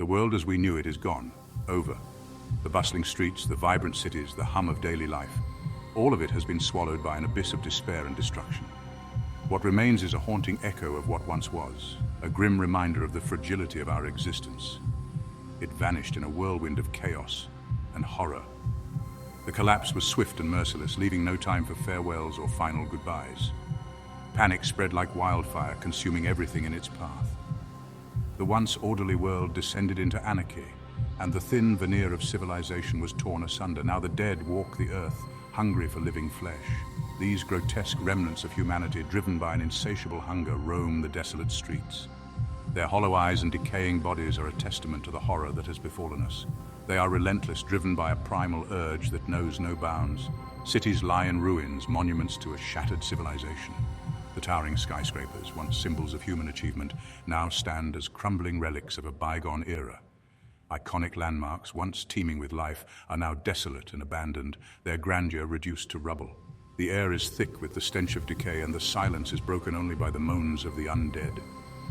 The world as we knew it is gone, over. The bustling streets, the vibrant cities, the hum of daily life, all of it has been swallowed by an abyss of despair and destruction. What remains is a haunting echo of what once was, a grim reminder of the fragility of our existence. It vanished in a whirlwind of chaos and horror. The collapse was swift and merciless, leaving no time for farewells or final goodbyes. Panic spread like wildfire, consuming everything in its path. The once orderly world descended into anarchy, and the thin veneer of civilization was torn asunder. Now the dead walk the earth, hungry for living flesh. These grotesque remnants of humanity, driven by an insatiable hunger, roam the desolate streets. Their hollow eyes and decaying bodies are a testament to the horror that has befallen us. They are relentless, driven by a primal urge that knows no bounds. Cities lie in ruins, monuments to a shattered civilization. The towering skyscrapers, once symbols of human achievement, now stand as crumbling relics of a bygone era. Iconic landmarks, once teeming with life, are now desolate and abandoned, their grandeur reduced to rubble. The air is thick with the stench of decay, and the silence is broken only by the moans of the undead.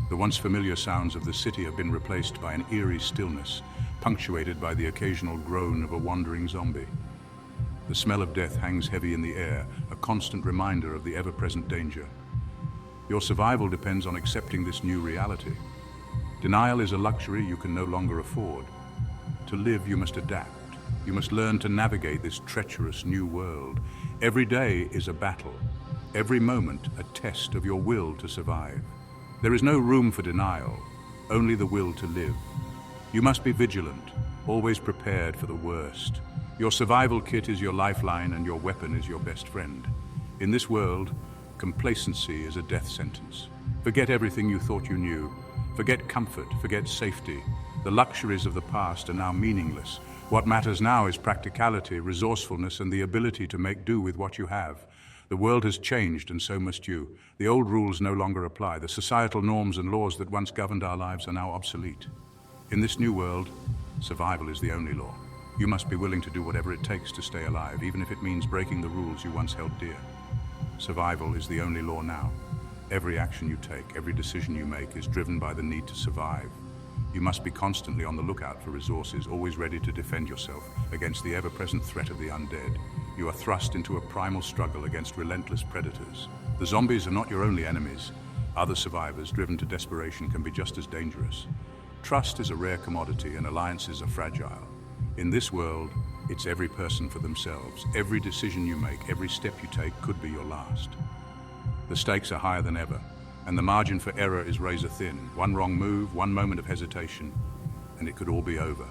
The once familiar sounds of the city have been replaced by an eerie stillness, punctuated by the occasional groan of a wandering zombie. The smell of death hangs heavy in the air, a constant reminder of the ever-present danger. Your survival depends on accepting this new reality. Denial is a luxury you can no longer afford. To live, you must adapt. You must learn to navigate this treacherous new world. Every day is a battle. Every moment a test of your will to survive. There is no room for denial, only the will to live. You must be vigilant, always prepared for the worst. Your survival kit is your lifeline, and your weapon is your best friend. In this world, complacency is a death sentence. Forget everything you thought you knew. Forget comfort, forget safety. The luxuries of the past are now meaningless. What matters now is practicality, resourcefulness, and the ability to make do with what you have. The world has changed, and so must you. The old rules no longer apply. The societal norms and laws that once governed our lives are now obsolete. In this new world, survival is the only law. You must be willing to do whatever it takes to stay alive, even if it means breaking the rules you once held dear. Survival is the only law now. Every action you take, every decision you make is driven by the need to survive. You must be constantly on the lookout for resources, always ready to defend yourself against the ever-present threat of the undead. You are thrust into a primal struggle against relentless predators. The zombies are not your only enemies. Other survivors, driven to desperation, can be just as dangerous. Trust is a rare commodity, and alliances are fragile. In this world, it's every person for themselves. Every decision you make, every step you take could be your last. The stakes are higher than ever, and the margin for error is razor thin. One wrong move, one moment of hesitation, and it could all be over.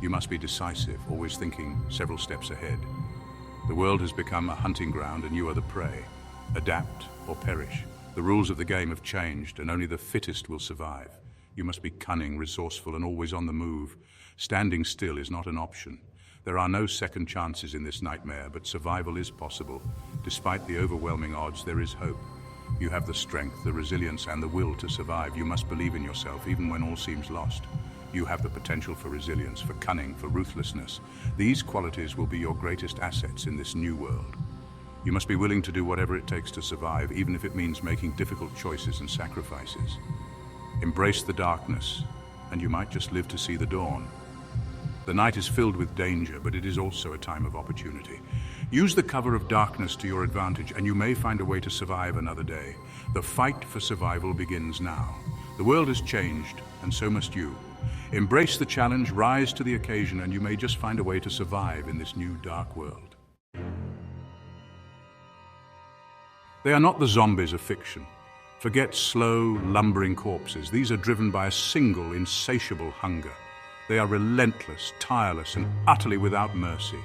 You must be decisive, always thinking several steps ahead. The world has become a hunting ground, and you are the prey. Adapt or perish. The rules of the game have changed, and only the fittest will survive. You must be cunning, resourceful, and always on the move. Standing still is not an option. There are no second chances in this nightmare, but survival is possible. Despite the overwhelming odds, there is hope. You have the strength, the resilience, and the will to survive. You must believe in yourself, even when all seems lost. You have the potential for resilience, for cunning, for ruthlessness. These qualities will be your greatest assets in this new world. You must be willing to do whatever it takes to survive, even if it means making difficult choices and sacrifices. Embrace the darkness, and you might just live to see the dawn. The night is filled with danger, but it is also a time of opportunity. Use the cover of darkness to your advantage, and you may find a way to survive another day. The fight for survival begins now. The world has changed, and so must you. Embrace the challenge, rise to the occasion, and you may just find a way to survive in this new dark world. They are not the zombies of fiction. Forget slow, lumbering corpses. These are driven by a single, insatiable hunger. They are relentless, tireless, and utterly without mercy.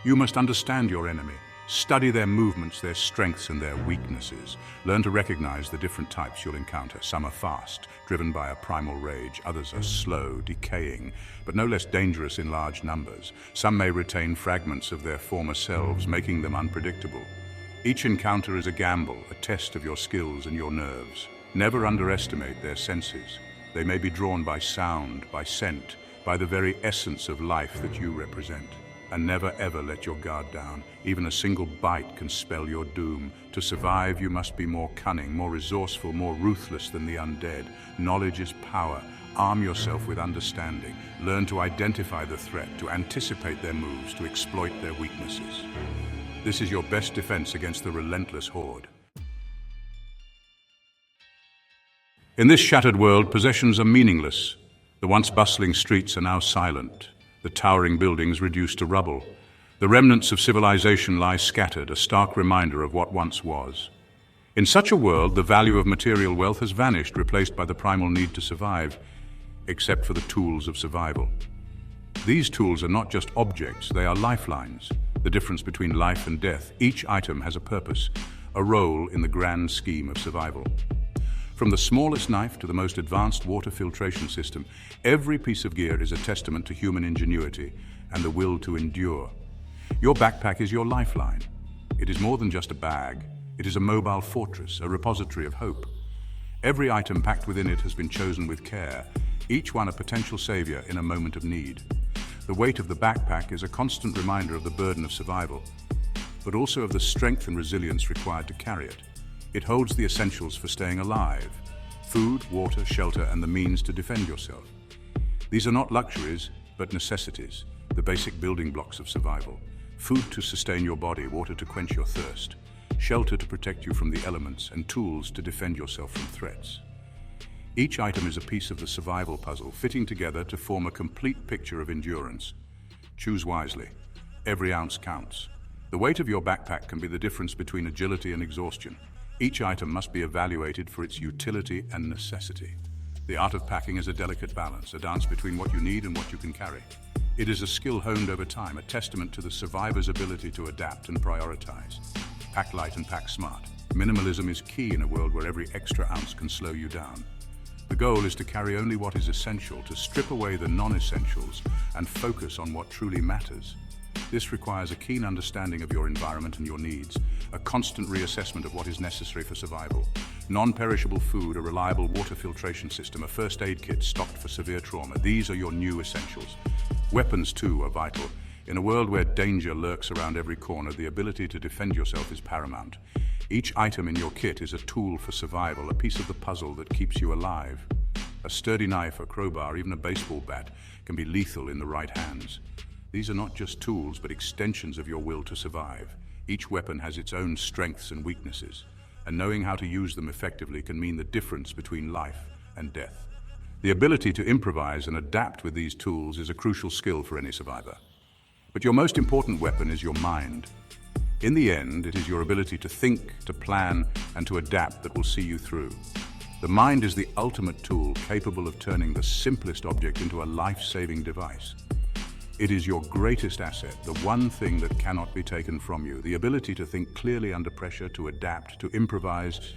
You must understand your enemy. Study their movements, their strengths, and their weaknesses. Learn to recognize the different types you'll encounter. Some are fast, driven by a primal rage. Others are slow, decaying, but no less dangerous in large numbers. Some may retain fragments of their former selves, making them unpredictable. Each encounter is a gamble, a test of your skills and your nerves. Never underestimate their senses. They may be drawn by sound, by scent, by the very essence of life that you represent. And never ever let your guard down. Even a single bite can spell your doom. To survive, you must be more cunning, more resourceful, more ruthless than the undead. Knowledge is power. Arm yourself with understanding. Learn to identify the threat, to anticipate their moves, to exploit their weaknesses. This is your best defense against the relentless horde. In this shattered world, possessions are meaningless. The once bustling streets are now silent. The towering buildings reduced to rubble. The remnants of civilization lie scattered, a stark reminder of what once was. In such a world, the value of material wealth has vanished, replaced by the primal need to survive, except for the tools of survival. These tools are not just objects, they are lifelines, the difference between life and death. Each item has a purpose, a role in the grand scheme of survival. From the smallest knife to the most advanced water filtration system, every piece of gear is a testament to human ingenuity and the will to endure. Your backpack is your lifeline. It is more than just a bag. It is a mobile fortress, a repository of hope. Every item packed within it has been chosen with care, each one a potential savior in a moment of need. The weight of the backpack is a constant reminder of the burden of survival, but also of the strength and resilience required to carry it. It holds the essentials for staying alive: food, water, shelter, and the means to defend yourself. These are not luxuries, but necessities, the basic building blocks of survival. Food to sustain your body, water to quench your thirst, shelter to protect you from the elements, and tools to defend yourself from threats. Each item is a piece of the survival puzzle, fitting together to form a complete picture of endurance. Choose wisely. Every ounce counts. The weight of your backpack can be the difference between agility and exhaustion. Each item must be evaluated for its utility and necessity. The art of packing is a delicate balance, a dance between what you need and what you can carry. It is a skill honed over time, a testament to the survivor's ability to adapt and prioritize. Pack light and pack smart. Minimalism is key in a world where every extra ounce can slow you down. The goal is to carry only what is essential, to strip away the non-essentials and focus on what truly matters. This requires a keen understanding of your environment and your needs, a constant reassessment of what is necessary for survival. Non-perishable food, a reliable water filtration system, a first aid kit stocked for severe trauma. These are your new essentials. Weapons, too, are vital. In a world where danger lurks around every corner, the ability to defend yourself is paramount. Each item in your kit is a tool for survival, a piece of the puzzle that keeps you alive. A sturdy knife, a crowbar, even a baseball bat can be lethal in the right hands. These are not just tools, but extensions of your will to survive. Each weapon has its own strengths and weaknesses, and knowing how to use them effectively can mean the difference between life and death. The ability to improvise and adapt with these tools is a crucial skill for any survivor. But your most important weapon is your mind. In the end, it is your ability to think, to plan, and to adapt that will see you through. The mind is the ultimate tool capable of turning the simplest object into a life-saving device. It is your greatest asset, the one thing that cannot be taken from you. The ability to think clearly under pressure, to adapt, to improvise.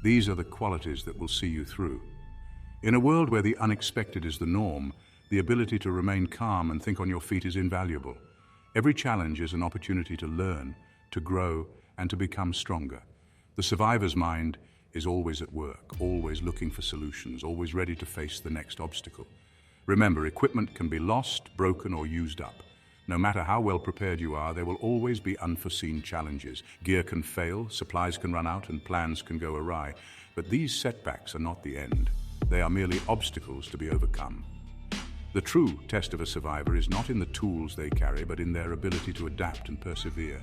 These are the qualities that will see you through. In a world where the unexpected is the norm, the ability to remain calm and think on your feet is invaluable. Every challenge is an opportunity to learn, to grow, and to become stronger. The survivor's mind is always at work, always looking for solutions, always ready to face the next obstacle. Remember, equipment can be lost, broken, or used up. No matter how well prepared you are, there will always be unforeseen challenges. Gear can fail, supplies can run out, and plans can go awry. But these setbacks are not the end. They are merely obstacles to be overcome. The true test of a survivor is not in the tools they carry, but in their ability to adapt and persevere.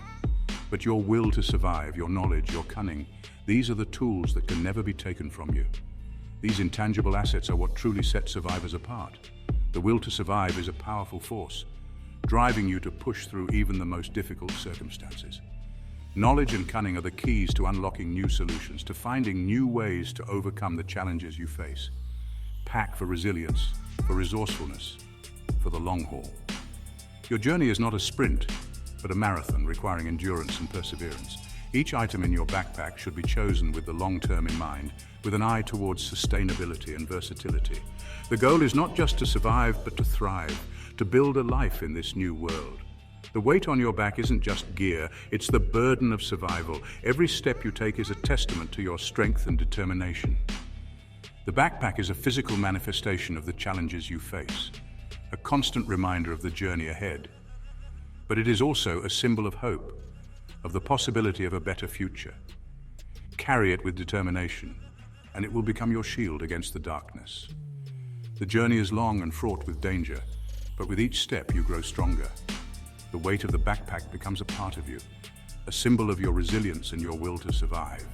But your will to survive, your knowledge, your cunning, these are the tools that can never be taken from you. These intangible assets are what truly sets survivors apart. The will to survive is a powerful force, driving you to push through even the most difficult circumstances. Knowledge and cunning are the keys to unlocking new solutions, to finding new ways to overcome the challenges you face. Pack for resilience, for resourcefulness, for the long haul. Your journey is not a sprint, but a marathon requiring endurance and perseverance. Each item in your backpack should be chosen with the long term in mind, with an eye towards sustainability and versatility. The goal is not just to survive, but to thrive, to build a life in this new world. The weight on your back isn't just gear, it's the burden of survival. Every step you take is a testament to your strength and determination. The backpack is a physical manifestation of the challenges you face, a constant reminder of the journey ahead. but it is also a symbol of hope, of the possibility of a better future. Carry it with determination, and it will become your shield against the darkness. The journey is long and fraught with danger, but with each step you grow stronger. The weight of the backpack becomes a part of you, a symbol of your resilience and your will to survive.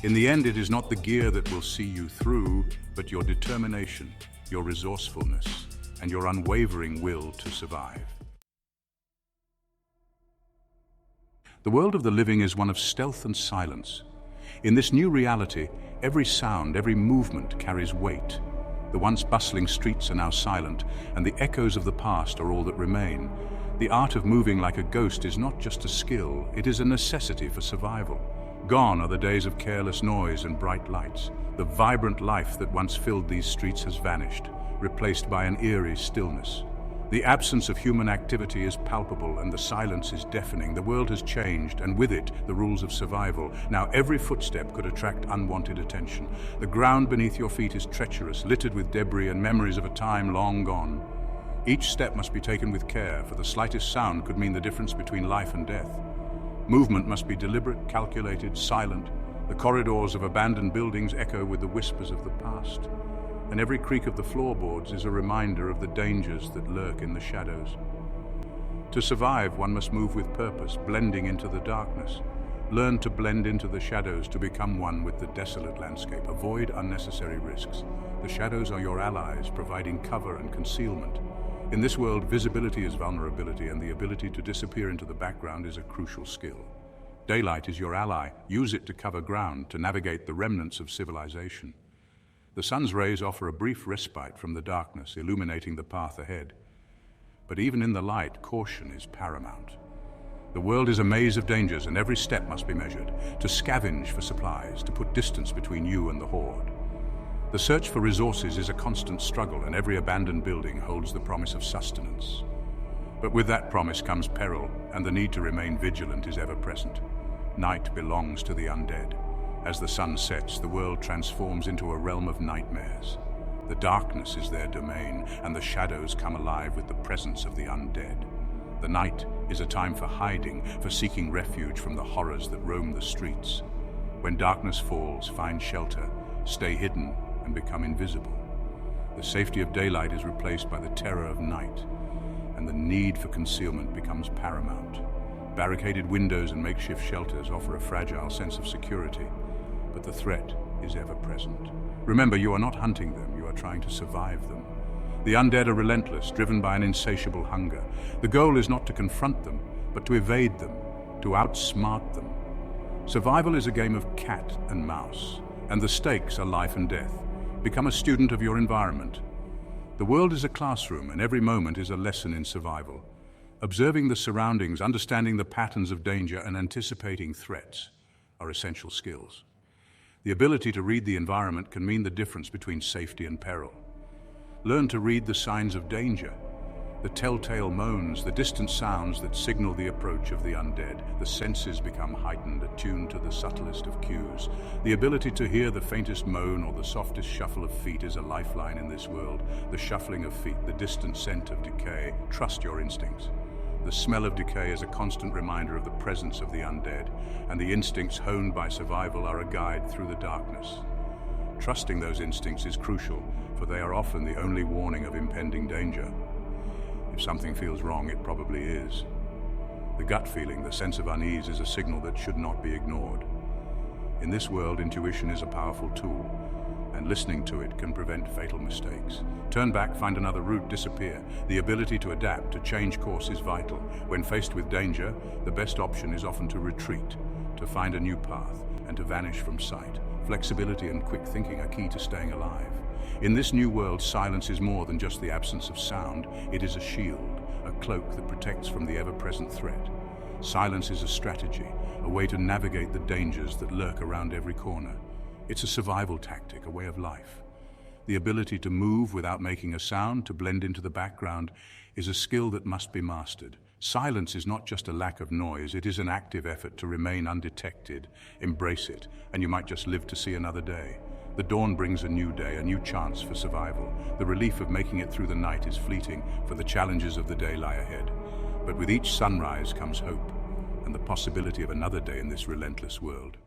In the end, it is not the gear that will see you through, but your determination, your resourcefulness, and your unwavering will to survive. The world of the living is one of stealth and silence. In this new reality, every sound, every movement carries weight. The once bustling streets are now silent, and the echoes of the past are all that remain. The art of moving like a ghost is not just a skill, it is a necessity for survival. Gone are the days of careless noise and bright lights. The vibrant life that once filled these streets has vanished, replaced by an eerie stillness. The absence of human activity is palpable and the silence is deafening. The world has changed, and with it, the rules of survival. Now every footstep could attract unwanted attention. The ground beneath your feet is treacherous, littered with debris and memories of a time long gone. Each step must be taken with care, for the slightest sound could mean the difference between life and death. Movement must be deliberate, calculated, silent. The corridors of abandoned buildings echo with the whispers of the past, and every creak of the floorboards is a reminder of the dangers that lurk in the shadows. To survive, one must move with purpose, blending into the darkness. Learn to blend into the shadows, to become one with the desolate landscape. Avoid unnecessary risks. The shadows are your allies, providing cover and concealment. In this world, visibility is vulnerability, and the ability to disappear into the background is a crucial skill. Daylight is your ally. Use it to cover ground, to navigate the remnants of civilization. The sun's rays offer a brief respite from the darkness, illuminating the path ahead. But even in the light, caution is paramount. The world is a maze of dangers, and every step must be measured, to scavenge for supplies, to put distance between you and the horde. The search for resources is a constant struggle, and every abandoned building holds the promise of sustenance. But with that promise comes peril, and the need to remain vigilant is ever present. Night belongs to the undead. As the sun sets, the world transforms into a realm of nightmares. The darkness is their domain, and the shadows come alive with the presence of the undead. The night is a time for hiding, for seeking refuge from the horrors that roam the streets. When darkness falls, find shelter, stay hidden, and become invisible. The safety of daylight is replaced by the terror of night, and the need for concealment becomes paramount. Barricaded windows and makeshift shelters offer a fragile sense of security, but the threat is ever present. Remember, you are not hunting them, you are trying to survive them. The undead are relentless, driven by an insatiable hunger. The goal is not to confront them, but to evade them, to outsmart them. Survival is a game of cat and mouse, and the stakes are life and death. Become a student of your environment. The world is a classroom, and every moment is a lesson in survival. Observing the surroundings, understanding the patterns of danger, and anticipating threats are essential skills. The ability to read the environment can mean the difference between safety and peril. Learn to read the signs of danger, the telltale moans, the distant sounds that signal the approach of the undead. The senses become heightened, attuned to the subtlest of cues. The ability to hear the faintest moan or the softest shuffle of feet is a lifeline in this world. The shuffling of feet, the distant scent of decay. Trust your instincts. The smell of decay is a constant reminder of the presence of the undead, and the instincts honed by survival are a guide through the darkness. Trusting those instincts is crucial, for they are often the only warning of impending danger. If something feels wrong, it probably is. The gut feeling, the sense of unease, is a signal that should not be ignored. In this world, intuition is a powerful tool, and listening to it can prevent fatal mistakes. Turn back, find another route, disappear. The ability to adapt, to change course is vital. When faced with danger, the best option is often to retreat, to find a new path, and to vanish from sight. Flexibility and quick thinking are key to staying alive. In this new world, silence is more than just the absence of sound. It is a shield, a cloak that protects from the ever-present threat. Silence is a strategy, a way to navigate the dangers that lurk around every corner. It's a survival tactic, a way of life. The ability to move without making a sound, to blend into the background, is a skill that must be mastered. Silence is not just a lack of noise, it is an active effort to remain undetected. Embrace it, and you might just live to see another day. The dawn brings a new day, a new chance for survival. The relief of making it through the night is fleeting, for the challenges of the day lie ahead. But with each sunrise comes hope and the possibility of another day in this relentless world.